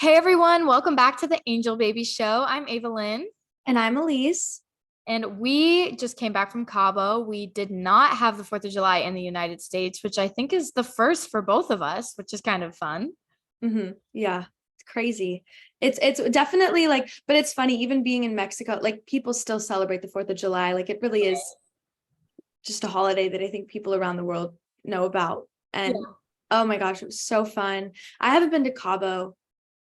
Hey everyone, welcome back to the Angel Baby Show. I'm Ava Lynn, And I'm Elise. and we just came back from Cabo. We did not have the 4th of July in the United States, which I think is the first for both of us, which is kind of fun. Yeah, it's crazy. It's definitely like, but it's funny, even being in Mexico, like people still celebrate the 4th of July. Like it really is just a holiday that I think people around the world know about. And Yeah. oh my gosh, it was so fun. I haven't been to Cabo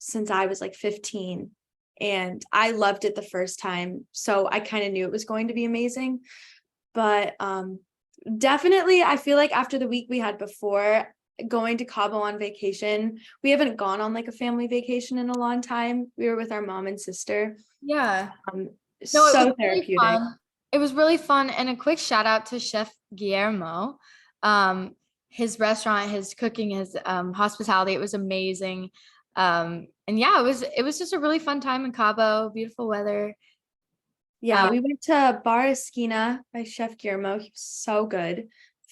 since I was like 15, and I loved it the first time. So I kind of knew it was going to be amazing. But definitely, I feel like after the week we had before, going to Cabo on vacation, we haven't gone on like a family vacation in a long time. We were with our mom and sister. Yeah. Um, No, it was so really therapeutic. fun. It was really fun. And a quick shout out to Chef Guillermo. Um, his restaurant, his cooking, his hospitality, it was amazing. And yeah, it was just a really fun time in Cabo, beautiful weather. Yeah, Um, we went to Bar Esquina by Chef Guillermo. He was so good.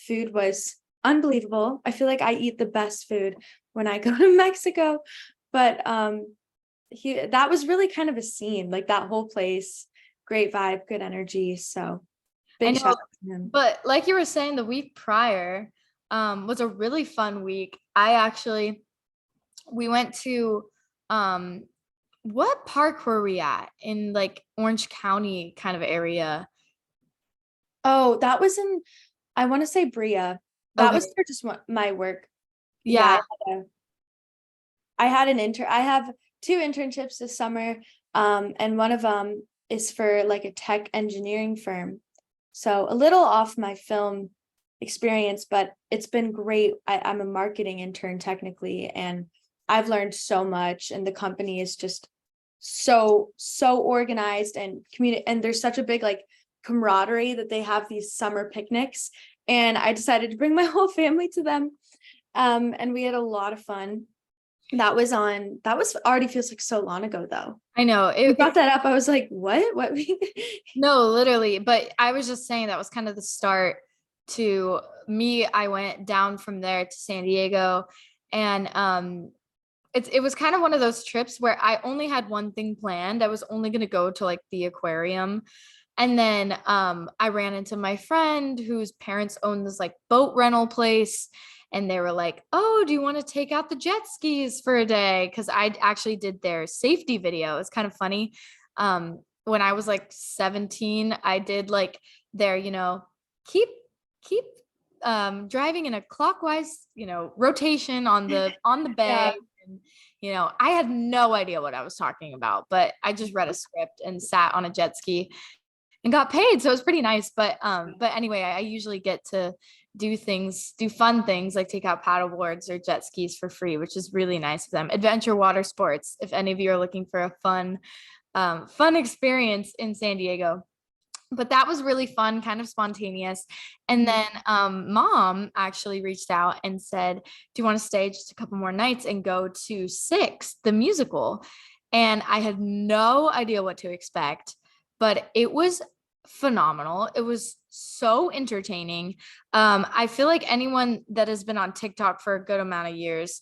Food was unbelievable. I feel like I eat the best food when I go to Mexico. But he that was really kind of a scene, like that whole place, great vibe, good energy. So I big know, shout out to him. but like you were saying, the week prior was a really fun week. We went to um what park were we at in like Orange County kind of area? Oh, that was in, I want to say Bria. That Okay. was for just my work. Yeah, Yeah. I had an I have two internships this summer. And one of them is for like a tech engineering firm. So a little off my film experience, but it's been great. I'm a marketing intern technically, and I've learned so much. And the company is just so organized and community. And there's such a big like camaraderie that they have these summer picnics. And I decided to bring my whole family to them. And we had a lot of fun. That was already feels like so long ago though. I know. You brought that up. I was like, what? No, literally, but I was just saying that was kind of the start to me. I went down from there to San Diego, and it was kind of one of those trips where I only had one thing planned. I was only going to go to like the aquarium. And then I ran into my friend whose parents own this like boat rental place. And they were like, "Oh, do you want to take out the jet skis for a day?" Because I actually did their safety video. It's kind of funny. When I was like 17, I did like their, keep keep driving in a clockwise, rotation on the Yeah. bay. And, I had no idea what I was talking about, but I just read a script and sat on a jet ski and got paid. So it was pretty nice. But anyway, I usually get to do fun things like take out paddle boards or jet skis for free, which is really nice of them. Adventure water sports, if any of you are looking for a fun experience in San Diego. But that was really fun, kind of spontaneous. And Mhm. then mom actually reached out and said, "Do you want to stay just a couple more nights and go to Six, the musical?" And I had no idea what to expect, but it was phenomenal. It was so entertaining. I feel like anyone that has been on TikTok for a good amount of years,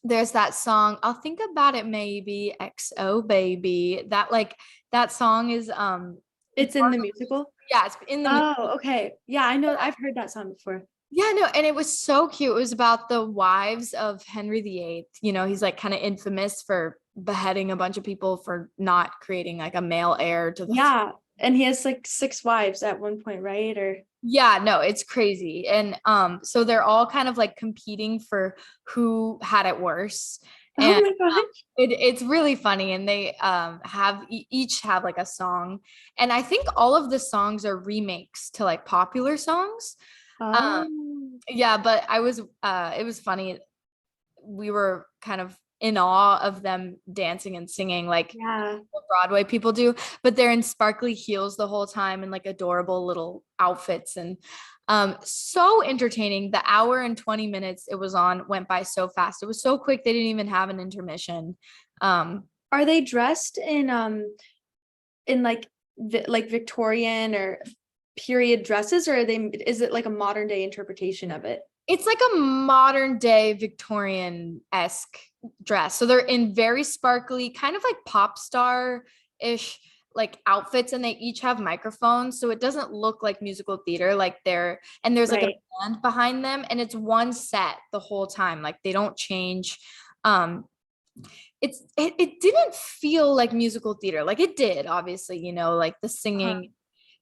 there's that song, "I'll think about it maybe, XO baby." That song is It's in the musical. yeah, it's in the Oh, okay. Yeah, I know. I've heard that song before. yeah, no, and it was so cute. It was about the wives of Henry VIII. He's like kind of infamous for beheading a bunch of people for not creating like a male heir to the Yeah. And he has like six wives at one point, right? Or Yeah, no, it's crazy. And so they're all kind of like competing for who had it worse. oh And my gosh. it's really funny. And they each have like a song. And I think all of the songs are remakes to like popular songs. Um, Oh, yeah, but it was funny. We were kind of in awe of them dancing and singing like yeah. Broadway people do, but they're in sparkly heels the whole time and like adorable little outfits, and so entertaining. The hour and 20 minutes it was on went by so fast. It was so quick they didn't even have an intermission. Um Are they dressed in like like Victorian or period dresses, or are they is it like a modern day interpretation of it? It's like a modern day Victorian-esque dress. So they're in very sparkly, kind of like pop star-ish like outfits, and they each have microphones. So it doesn't look like musical theater, like and there's like a Right. band behind them, and it's one set the whole time. Like they don't change. Um, it didn't feel like musical theater. Like it did, obviously, like the Uh-huh. singing,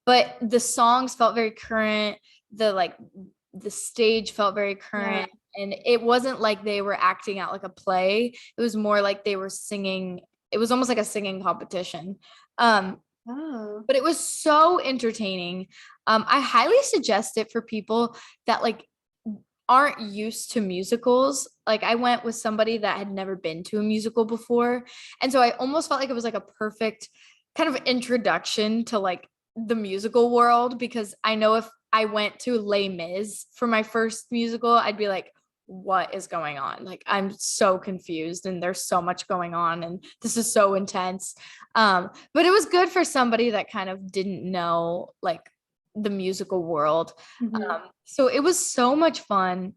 but the songs felt very current. The stage felt very Yeah. current, and it wasn't like they were acting out like a play. It was more like they were singing. It was almost like a singing competition. um Oh. but it was so entertaining. I highly suggest it for people that like aren't used to musicals. Like I went with somebody that had never been to a musical before, and so I almost felt like it was like a perfect kind of introduction to like the musical world, because I know if I went to Les Mis for my first musical, I'd be like, what is going on? Like I'm so confused, and there's so much going on, and this is so intense. But it was good for somebody that kind of didn't know like the musical world. Mhm. So it was so much fun.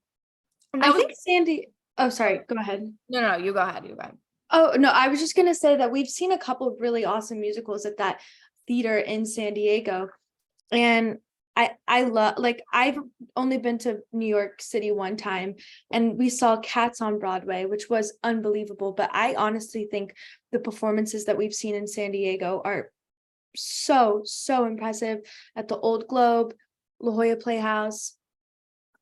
And I that was think Sandy, oh, sorry, go ahead. no, you go ahead, you go ahead. Oh, no, I was just gonna say that we've seen a couple of really awesome musicals at that theater in San Diego. And I love, like, I've only been to New York City one time, and we saw Cats on Broadway, which was unbelievable. But I honestly think the performances that we've seen in San Diego are so impressive at the Old Globe, La Jolla Playhouse.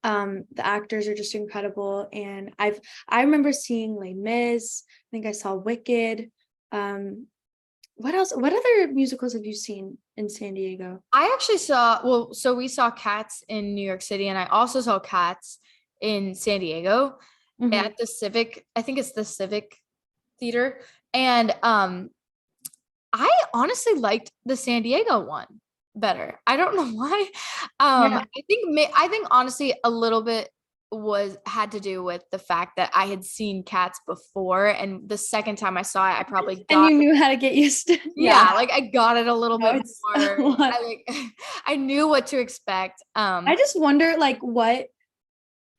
The actors are just incredible, and I remember seeing Les Mis. I think I saw Wicked. um what else, what other musicals have you seen in San Diego? I actually saw, well, so we saw Cats in New York City, and I also saw Cats in San Diego Hmm. at the Civic. I think it's the Civic Theater. And I honestly liked the San Diego one better. I don't know why. Yeah. I think honestly a little bit was had to do with the fact that I had seen Cats before, and the second time I saw it, I probably And got, you knew how to get used to, yeah. yeah, like I got it a little No, bit it's a more. lot. I like I knew what to expect. I just wonder, like, what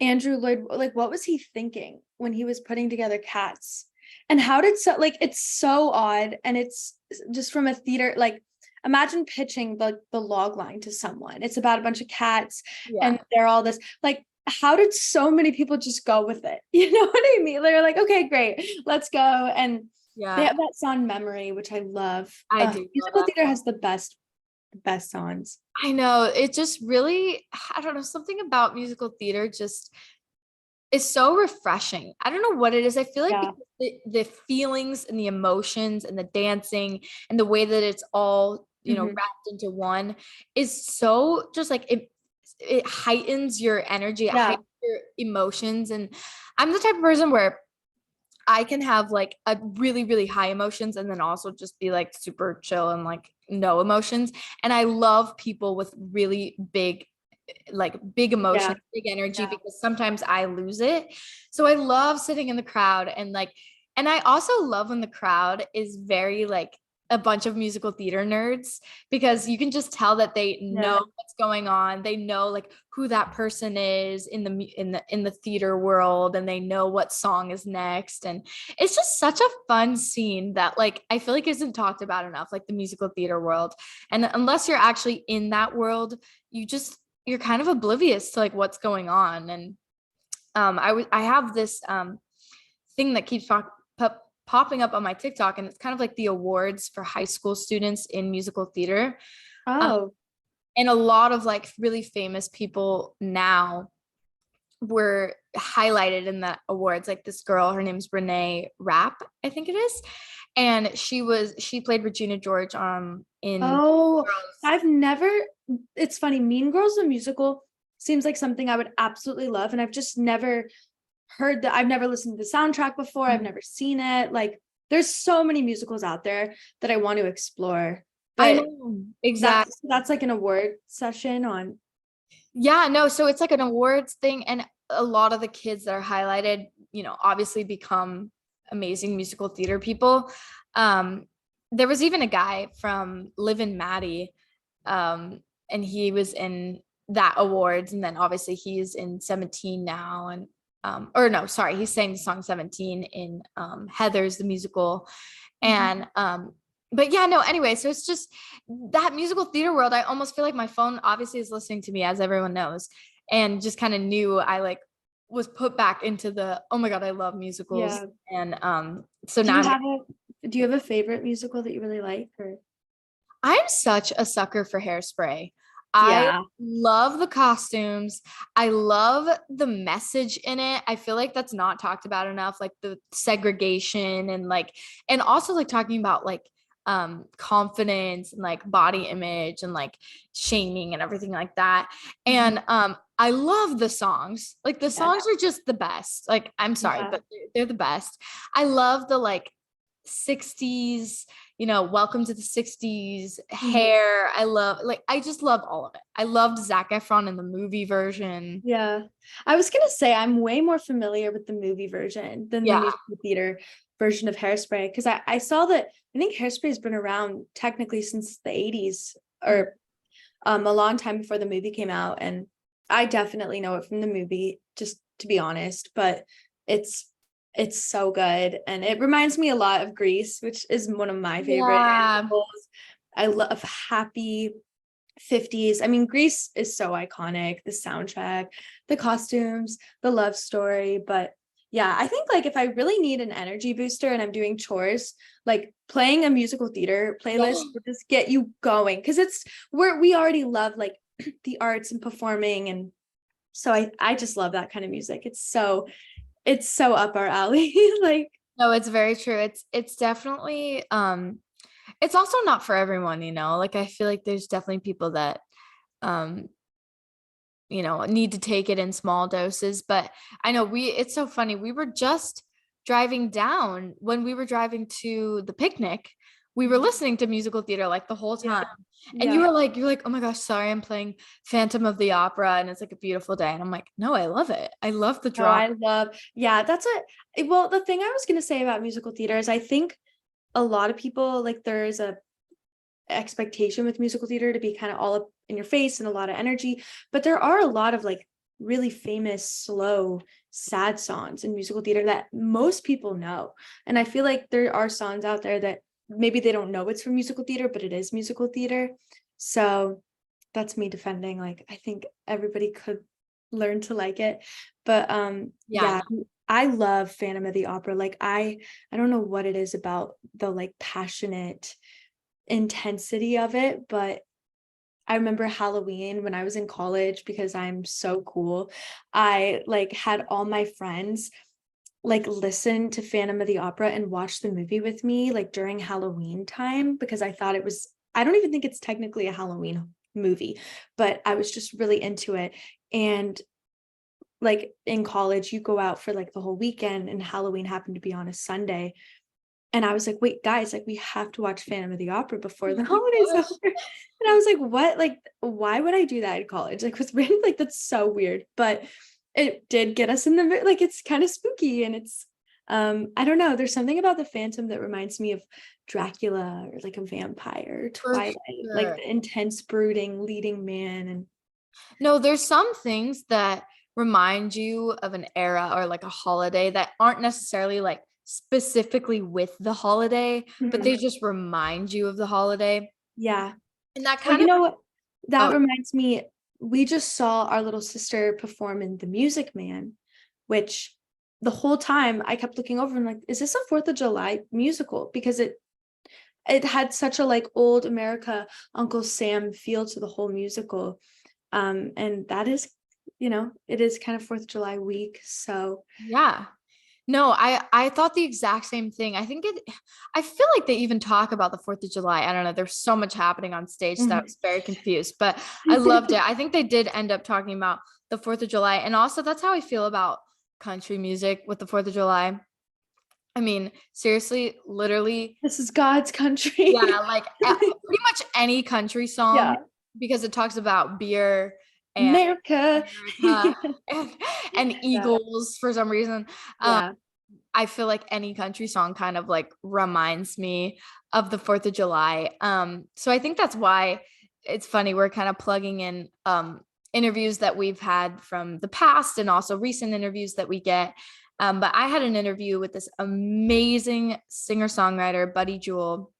Andrew Lloyd, like, what was he thinking when he was putting together Cats? And how did, so, like, it's so odd, and it's just from a theater, like, imagine pitching the log line to someone. It's about a bunch of cats, and Yeah. they're all this, like, how did so many people just go with it? You know what I mean? They're like, okay, great, let's go. And they Yeah, have that song Memory, which I love. I do love Musical that theater song. has the best songs. I know. It just really, I don't know, something about musical theater just is so refreshing. I don't know what it is. I feel like Yeah. because the feelings and the emotions and the dancing and the way that it's all, Hmm. wrapped into one is so just like it heightens your energy, it Yeah. heightens your emotions. And I'm the type of person where I can have like a really, really high emotions and then also just be like super chill and like no emotions. And I love people with really big, like big Yeah. emotions, big energy, Yeah. because sometimes I lose it. So I love sitting in the crowd and like, and I also love when the crowd is very like a bunch of musical theater nerds, because you can just tell that they know Yeah. what's going on. They know like who that person is in the theater world, and they know what song is next. And it's just such a fun scene that like I feel like isn't talked about enough, like the musical theater world. And unless you're actually in that world, you're kind of oblivious to like what's going on. And I have this thing that keeps popping up on my TikTok, and it's kind of like the awards for high school students in musical theater. Um, Oh. and a lot of like really famous people now were highlighted in the awards. Like this girl, her name's Renee Rapp, I think it is. And she played Regina George in Oh, Girls. I've never, it's funny, Mean Girls the musical seems like something I would absolutely love. And I've just never heard that. I've never listened to the soundtrack before. I've never seen it. Like, there's so many musicals out there that I want to explore. I But know, exactly. that's like an award session on. Yeah, no, so it's like an awards thing, and a lot of the kids that are highlighted, obviously become amazing musical theater people. Um, there was even a guy from Liv and Maddie, and he was in that awards. And then obviously he's in 17 now, and or no, sorry, he sang the song 17 in Heathers the musical. And but yeah, no, anyway, so it's just that musical theater world. I almost feel like my phone obviously is listening to me, as everyone knows, and just kind of knew I like was put back into the, oh my God, I love musicals. Yeah. And so Do now you have a favorite musical that you really like, or? I'm such a sucker for Hairspray. I Yeah. love the costumes. I love the message in it. I feel like that's not talked about enough, like the segregation and like, and also like talking about like confidence and like body image and like shaming and everything like that. And I love the songs. Like the Yeah. songs are just the best. Like I'm sorry, Yeah. but they're the best. I love the like 60s, welcome to the 60s hair. I love, like, I just love all of it. I loved Zac Efron in the movie version. Yeah. I was gonna say I'm way more familiar with the movie version than the Yeah. musical theater version of Hairspray, because I saw that I think Hairspray has been around technically since the 80s, or a long time before the movie came out, and I definitely know it from the movie, just to be honest, but it's it's so good, and it reminds me a lot of Grease, which is one of my favorite Yeah. musicals. I love happy 50s. I mean, Grease is so iconic, the soundtrack, the costumes, the love story. But yeah, I think like if I really need an energy booster and I'm doing chores, like playing a musical theater playlist will just get you going, because we already love like the arts and performing, and so I just love that kind of music. It's so up our alley. Like, No, it's very true. It's definitely it's also not for everyone, like I feel like there's definitely people that um need to take it in small doses. But I know it's so funny. We were just driving down when we were driving to the picnic. We were listening to musical theater like the whole yeah, time. And yeah. you're like, oh my gosh, sorry, I'm playing Phantom of the Opera and it's like a beautiful day. And I'm like, no, I love it. I love the No, drama. I love, yeah, well, the thing I was gonna say about musical theater is I think a lot of people, like, there is a expectation with musical theater to be kind of all up in your face and a lot of energy, but there are a lot of like really famous slow sad songs in musical theater that most people know, and I feel like there are songs out there that maybe they don't know it's from musical theater, but it is musical theater. So that's me defending, like, I think everybody could learn to like it. But Yeah. yeah, I love Phantom of the Opera. Like, I don't know what it is about the like passionate intensity of it, but I remember Halloween when I was in college, because I'm so cool. I like had all my friends like listen to Phantom of the Opera and watch the movie with me like during Halloween time, because I thought it was, I don't even think it's technically a Halloween movie, but I was just really into it. And like in college, you go out for like the whole weekend, and Halloween happened to be on a Sunday. And I was like, wait, guys, like we have to watch Phantom of the Opera before the holidays over. And I was like, what? Like, why would I do that in college? Like, with random, like, that's so weird. But it did get us in the, like, it's kind of spooky, and it's I don't know. There's something about the Phantom that reminds me of Dracula, or like a vampire, For Twilight, like sure. the intense brooding leading man. And No, there's some things that remind you of an era or like a holiday that aren't necessarily like specifically with the holiday, but they just remind you of the holiday. yeah. And that Well, kind you of, know what? That oh, reminds me, we just saw our little sister perform in The Music Man, which the whole time I kept looking over and like, is this a 4th of July musical? Because it had such a like old America, Uncle Sam feel to the whole musical. And that is, it is kind of 4th of July week. So yeah. No, I thought the exact same thing. I feel like they even talk about the 4th of July. I don't know. There's so much happening on stage that I was very confused, but I loved it. I think they did end up talking about the 4th of July. And also that's how I feel about country music with the 4th of July. I mean, seriously, literally, this is God's country. yeah, like pretty much any country song, Yeah. because it talks about beer and America. America and Yeah. eagles for some reason. Yeah. I feel like any country song kind of like reminds me of the 4th of July. So I think that's why it's funny we're kind of plugging in interviews that we've had from the past and also recent interviews that we get. But I had an interview with this amazing singer-songwriter, Buddy Jewell,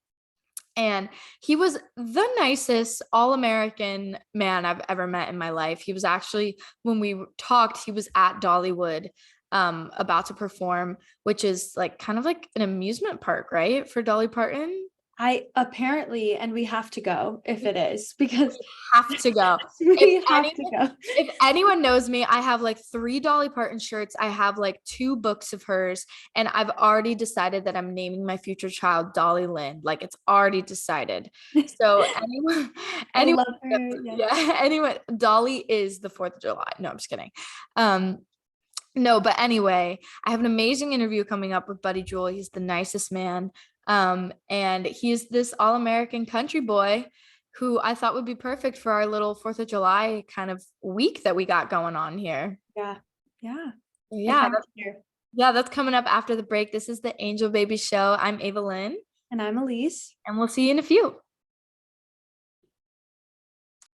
and he was the nicest all-American man I've ever met in my life. He was actually, when we talked, he was at Dollywood about to perform, which is like kind of like an amusement park, right? For Dolly Parton. I apparently, and we have to go if it is, because Have to go. we have to go. If anyone knows me, I have like 3 Dolly Parton shirts. I have like 2 books of hers, and I've already decided that I'm naming my future child Dolly Lynn. Like it's already decided. So anyone, I anyone, love her. Yeah. yeah, anyone, Dolly is the 4th of July. No, I'm just kidding. No, but anyway, I have an amazing interview coming up with Buddy Jewell. He's the nicest man. And he's this all-American country boy who I thought would be perfect for our little 4th of July kind of week that we got going on here. Yeah. Yeah. Yeah. Yeah, that's coming up after the break. This is the Angel Baby Show. I'm Ava Lynn. And I'm Elise. And we'll see you in a few.